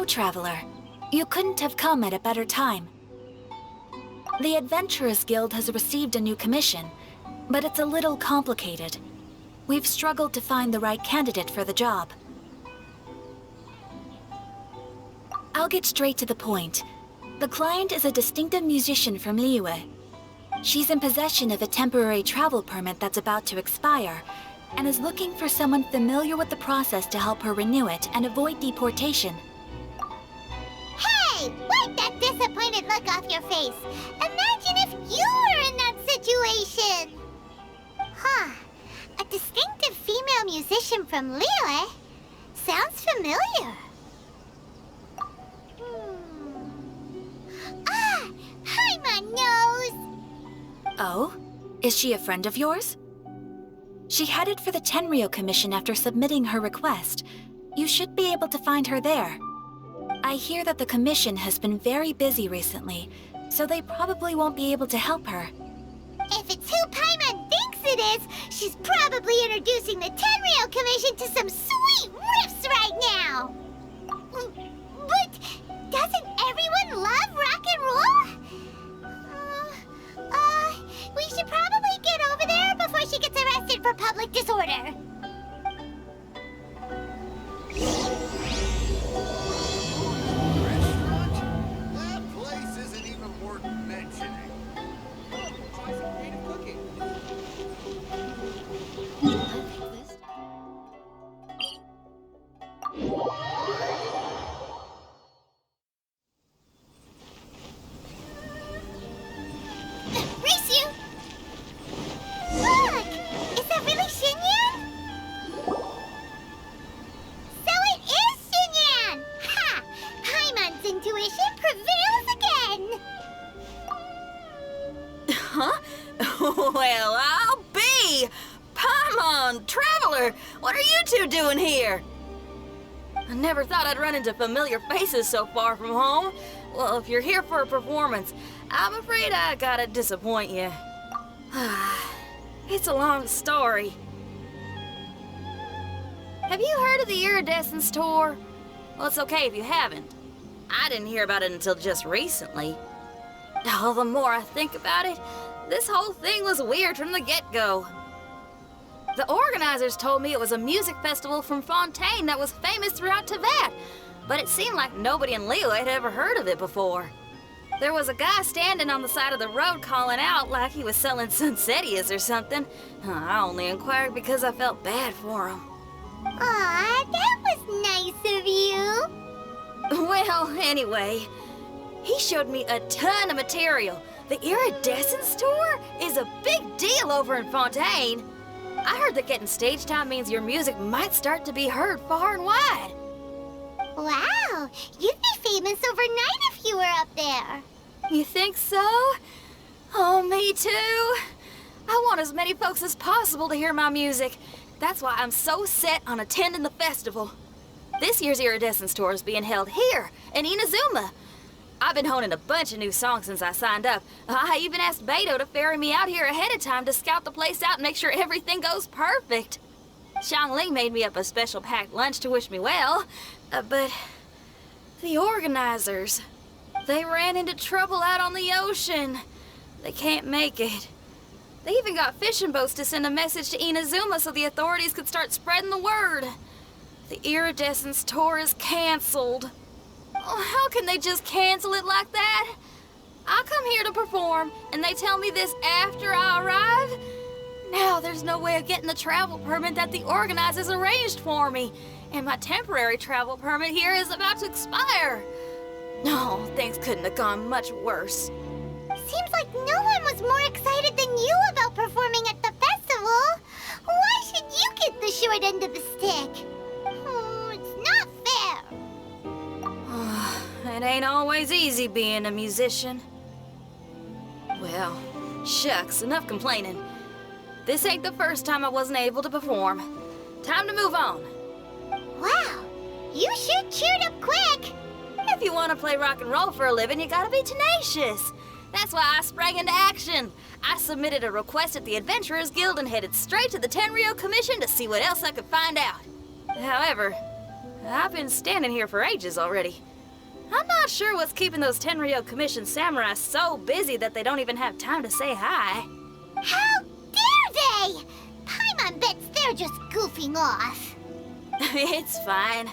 traveler. You couldn't have come at a better time. The Adventurers Guild has received a new commission, but it's a little complicated. We've struggled to find the right candidate for the job. I'll get straight to the point. The client is a distinctive musician from Liyue. She's in possession of a temporary travel permit that's about to expire, and is looking for someone familiar with the process to help her renew it and avoid deportation. Hey! Wipe that disappointed look off your face! Imagine if you were in that situation! Huh. A distinctive female musician from Liyue? Sounds familiar. Ah! Paimon knows! Oh? Is she a friend of yours? She headed for the Tenryou Commission after submitting her request. You should be able to find her there. I hear that the Commission has been very busy recently, so they probably won't be able to help her. If it's who Paimon thinks it is, she's probably introducing the Tenryou Commission to some sweet riffs right now! But doesn't everyone love rock and roll? We should probably get over there before she gets arrested for public disorder. That place isn't even worth mentioning. Try some creative cooking. Race you! Look! Is that really Xinyan? So it is Xinyan! Ha! Paimon's intuition prevails again! Huh? Well, I'll be! Paimon, Traveler, what are you two doing here? I never thought I'd run into familiar faces so far from home. Well, if you're here for a performance, I'm afraid I gotta disappoint you. It's a long story. Have you heard of the Iridescence Tour? Well, it's okay if you haven't. I didn't hear about it until just recently. Oh, the more I think about it, this whole thing was weird from the get-go. The organizers told me it was a music festival from Fontaine that was famous throughout Teyvat, but it seemed like nobody in Liyue had ever heard of it before. There was a guy standing on the side of the road calling out like he was selling Sunsetias or something. I only inquired because I felt bad for him. Aw, that was nice of you. Well, anyway, he showed me a ton of material. The Iridescence Tour is a big deal over in Fontaine. I heard that getting stage time means your music might start to be heard far and wide. Wow, you'd be famous overnight if you were up there. You think so? Oh, me too. I want as many folks as possible to hear my music. That's why I'm so set on attending the festival. This year's Iridescence Tour is being held here in Inazuma. I've been honing a bunch of new songs since I signed up. I even asked Beto to ferry me out here ahead of time to scout the place out and make sure everything goes perfect. Xiangling made me up a special packed lunch to wish me well, but the organizers, they ran into trouble out on the ocean. They can't make it. They even got fishing boats to send a message to Inazuma so the authorities could start spreading the word. The Iridescence Tour is canceled. Oh, how can they just cancel it like that? I come here to perform, and they tell me this after I arrive? Now there's no way of getting the travel permit that the organizers arranged for me, and my temporary travel permit here is about to expire. No, things couldn't have gone much worse. Seems like no one was more excited than you about performing at the festival. Why should you get the short end of the stick? It's not fair. It ain't always easy being a musician. Well, shucks, enough complaining. This ain't the first time I wasn't able to perform. Time to move on. Wow, you sure cheered up quick. If you want to play rock and roll for a living, you gotta be tenacious. That's why I sprang into action. I submitted a request at the Adventurers Guild and headed straight to the Tenryou Commission to see what else I could find out. However, I've been standing here for ages already. I'm not sure what's keeping those Tenryou Commission samurai so busy that they don't even have time to say hi. How dare they? Paimon bets they're just goofing off. It's fine.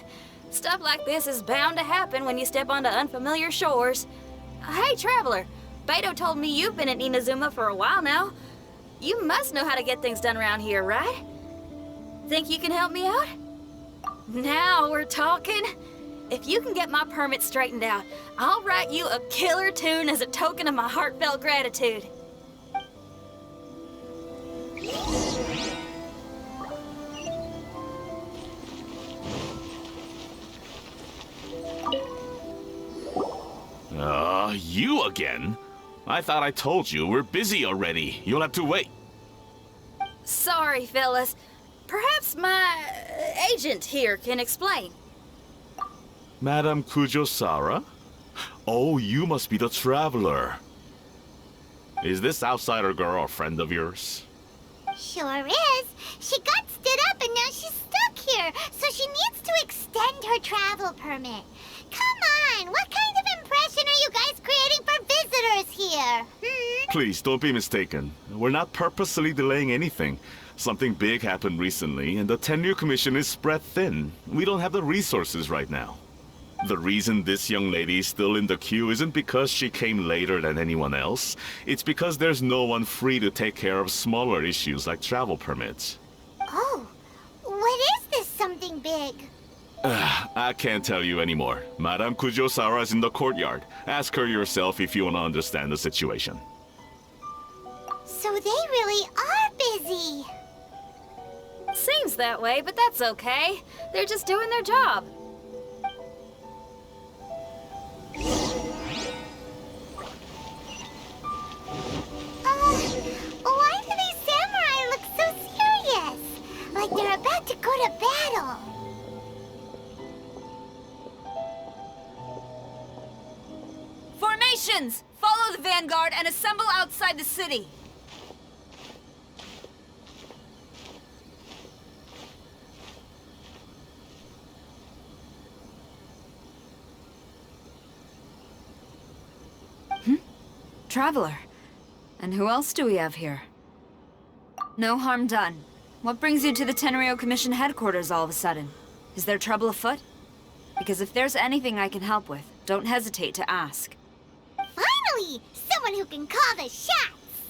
Stuff like this is bound to happen when you step onto unfamiliar shores. Hey, Traveler. Beto told me you've been in Inazuma for a while now. You must know how to get things done around here, right? Think you can help me out? Now we're talking. If you can get my permit straightened out, I'll write you a killer tune as a token of my heartfelt gratitude. You again? I thought I told you we're busy already. You'll have to wait. Sorry, fellas. Perhaps my agent here can explain. Madame Kujo-Sara? Oh, you must be the traveler. Is this outsider girl a friend of yours? Sure is. She got stood up and now she's stuck here, so she needs to extend her travel permit. Come on, what kind of impression are you guys creating for visitors here? Please, don't be mistaken. We're not purposely delaying anything. Something big happened recently, and the Tenryou Commission is spread thin. We don't have the resources right now. The reason this young lady is still in the queue isn't because she came later than anyone else. It's because there's no one free to take care of smaller issues like travel permits. Oh, what is this something big? I can't tell you anymore. Madame Kujo-Sara is in the courtyard. Ask her yourself if you want to understand the situation. So they really are busy. Seems that way, but that's okay. They're just doing their job. Why do these samurai look so serious? Like they're about to go to battle. Formations! Follow the vanguard and assemble outside the city. Traveler. And who else do we have here? No harm done. What brings you to the Tenryou Commission headquarters all of a sudden? Is there trouble afoot? Because if there's anything I can help with, don't hesitate to ask. Finally! Someone who can call the shots!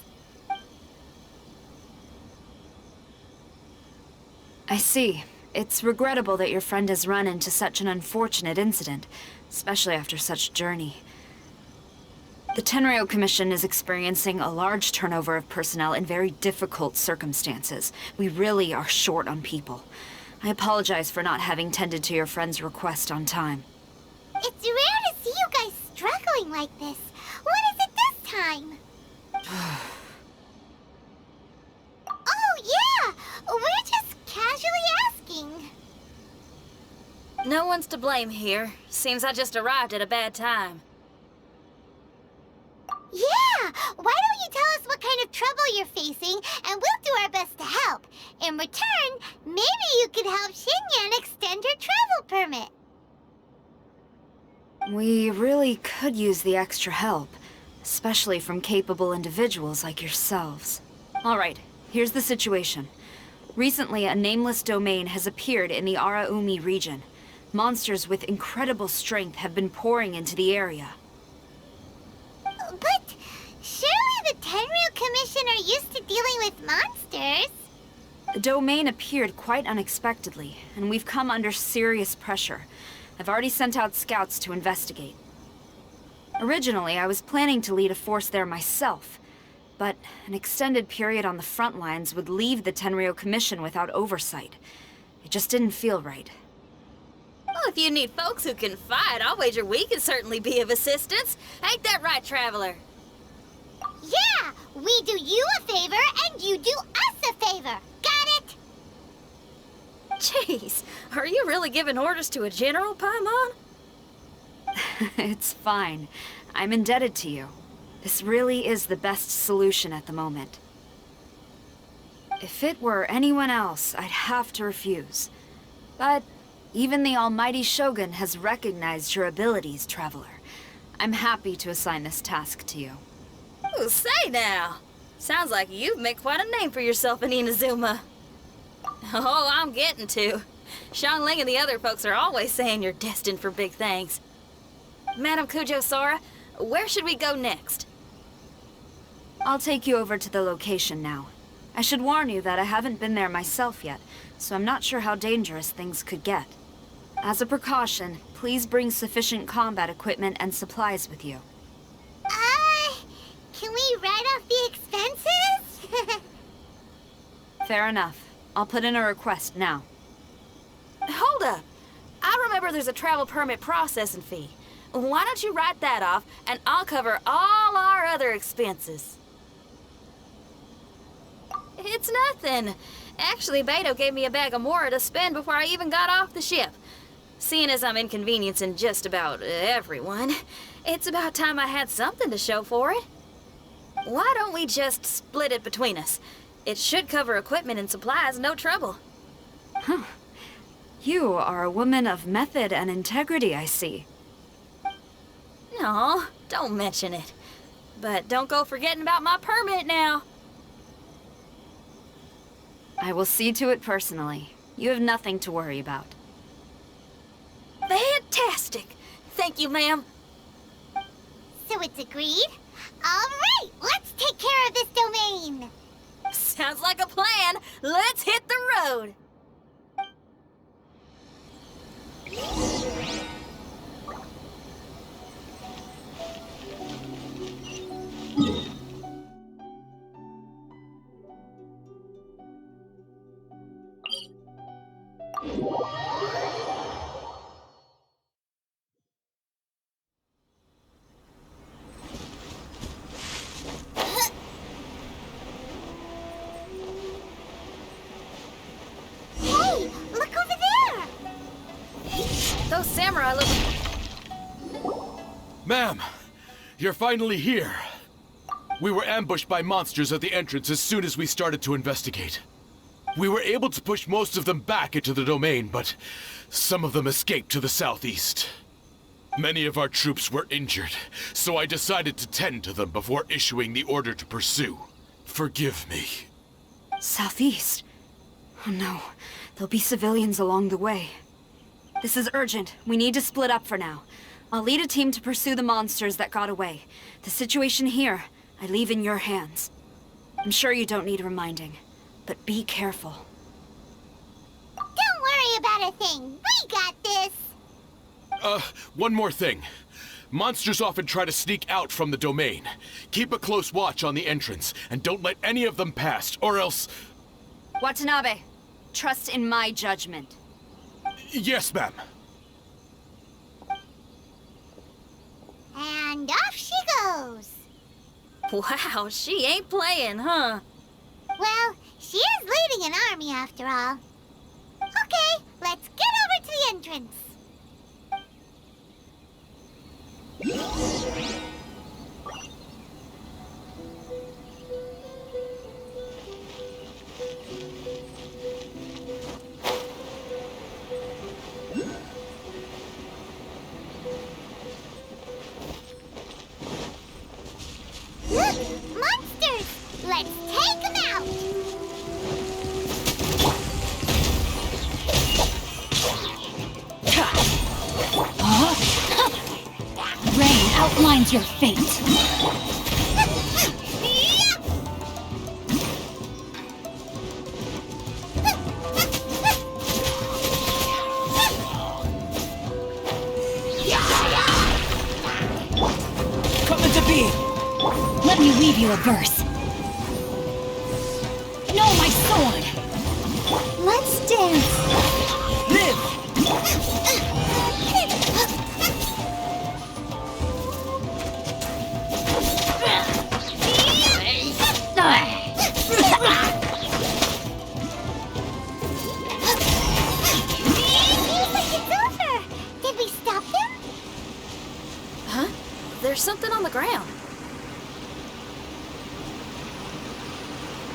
I see. It's regrettable that your friend has run into such an unfortunate incident, especially after such a journey. The Tenryou Commission is experiencing a large turnover of personnel in very difficult circumstances. We really are short on people. I apologize for not having tended to your friend's request on time. It's rare to see you guys struggling like this. What is it this time? Oh, yeah! We're just casually asking. No one's to blame here. Seems I just arrived at a bad time. Yeah! Why don't you tell us what kind of trouble you're facing, and we'll do our best to help. In return, maybe you could help Xinyan extend her travel permit. We really could use the extra help, especially from capable individuals like yourselves. All right, here's the situation. Recently, a nameless domain has appeared in the Araumi region. Monsters with incredible strength have been pouring into the area. But surely the Tenryou Commission are used to dealing with monsters. The domain appeared quite unexpectedly, and we've come under serious pressure. I've already sent out scouts to investigate. Originally, I was planning to lead a force there myself, but an extended period on the front lines would leave the Tenryou Commission without oversight. It just didn't feel right. Well, if you need folks who can fight, I'll wager we can certainly be of assistance. Ain't that right, Traveler? Yeah! We do you a favor, and you do us a favor. Got it? Jeez, are you really giving orders to a general, Paimon? It's fine. I'm indebted to you. This really is the best solution at the moment. If it were anyone else, I'd have to refuse. But Even the almighty Shogun has recognized your abilities, Traveler. I'm happy to assign this task to you. Ooh, say now. Sounds like you've made quite a name for yourself in Inazuma. Oh, I'm getting to. Xiangling and the other folks are always saying you're destined for big things. Madam Kujo-Sora, where should we go next? I'll take you over to the location now. I should warn you that I haven't been there myself yet, so I'm not sure how dangerous things could get. As a precaution, please bring sufficient combat equipment and supplies with you. Can we write off the expenses? Fair enough. I'll put in a request now. Hold up. I remember there's a travel permit processing fee. Why don't you write that off, and I'll cover all our other expenses. It's nothing. Actually, Beto gave me a bag of mora to spend before I even got off the ship. Seeing as I'm inconveniencing just about everyone, it's about time I had something to show for it. Why don't we just split it between us? It should cover equipment and supplies, no trouble. Huh. You are a woman of method and integrity, I see. No, don't mention it. But don't go forgetting about my permit now. I will see to it personally. You have nothing to worry about. Fantastic! Thank you, ma'am. So it's agreed? All right, let's take care of this domain. Sounds like a plan. Let's hit the road. Hey, look over there! Those samurai look... Ma'am, you're finally here. We were ambushed by monsters at the entrance as soon as we started to investigate. We were able to push most of them back into the domain, but some of them escaped to the southeast. Many of our troops were injured, so I decided to tend to them before issuing the order to pursue. Forgive me. Southeast? Oh no, there'll be civilians along the way. This is urgent. We need to split up for now. I'll lead a team to pursue the monsters that got away. The situation here, I leave in your hands. I'm sure you don't need reminding, but be careful. Don't worry about a thing. We got this. One more thing. Monsters often try to sneak out from the domain. Keep a close watch on the entrance, and don't let any of them pass, or else... Watanabe, trust in my judgment. Yes, ma'am. And off she goes. Wow, she ain't playing, huh? Well, she is leading an army after all. Okay, let's get over to the entrance. Look! Monsters! Let's take them out! Rain outlines your fate. Come into being! Let me weave you a verse. No, my sword! Let's dance! Live!